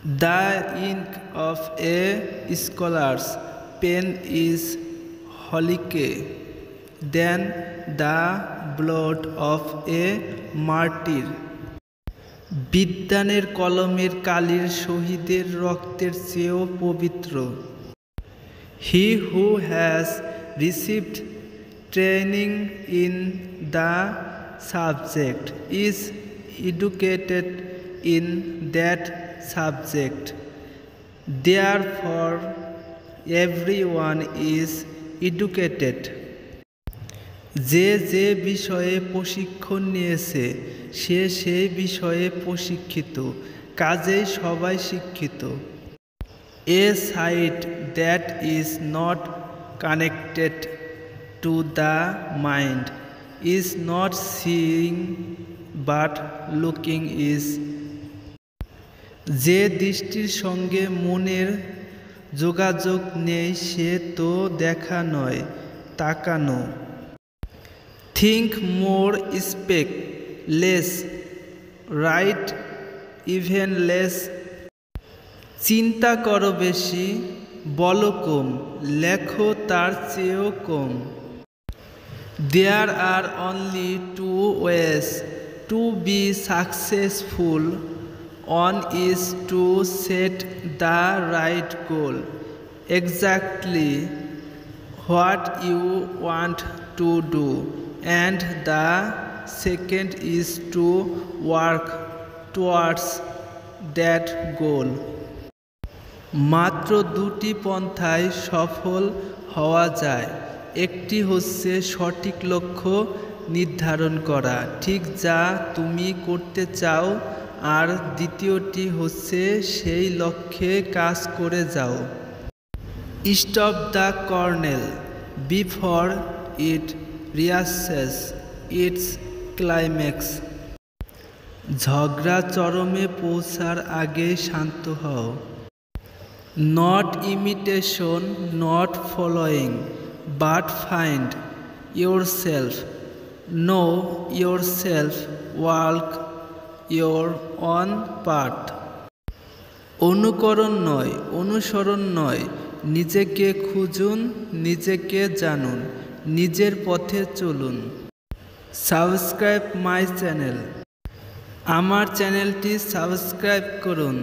The ink of a scholar's pen is holier than the blood of a martyr. বিদ্বানের কলমের কালির শহীদের রক্তের চেয়েও পবিত্র। He who has received training in the subject is educated in that subject. Therefore, everyone is educated. যে যে বিষয়ে প্রশিক্ষণ নিয়েছে সে সেই বিষয়ে প্রশিক্ষিত, কাজেই সবাই শিক্ষিত। A sight that is not connected to the mind is not seeing but looking is. যে দৃষ্টির সঙ্গে মনের যোগাযোগ নেই সে তো দেখা নয়, তাকানো। Think more, speak less, write even less. চিন্তা করো বেশি, বলো কম, লেখো তার চেয়েও কম। There are only two ways to be successful. One is to set the right goal, exactly what you want to do, and the second is to work towards that goal. মাত্র দুটি পন্থায় সফল হওয়া যায়। একটি হচ্ছে সঠিক লক্ষ্য নির্ধারণ করা, ঠিক যা তুমি করতে চাও, আর দ্বিতীয়টি হচ্ছে সেই লক্ষ্যে কাজ করে যাও। Stop the kernel before it reaches its climax. ঝগড়া চরমে পৌঁছার আগে শান্ত হও। Not imitation, not following, but find yourself, know yourself, walk your own path. অনুকরণ নয়, অনুসরণ নয়, নিজেকে খুঁজুন, নিজেকে জানুন, নিজের পথে চলুন। সাবস্ক্রাইব মাই চ্যানেল, আমার চ্যানেলটি সাবস্ক্রাইব করুন।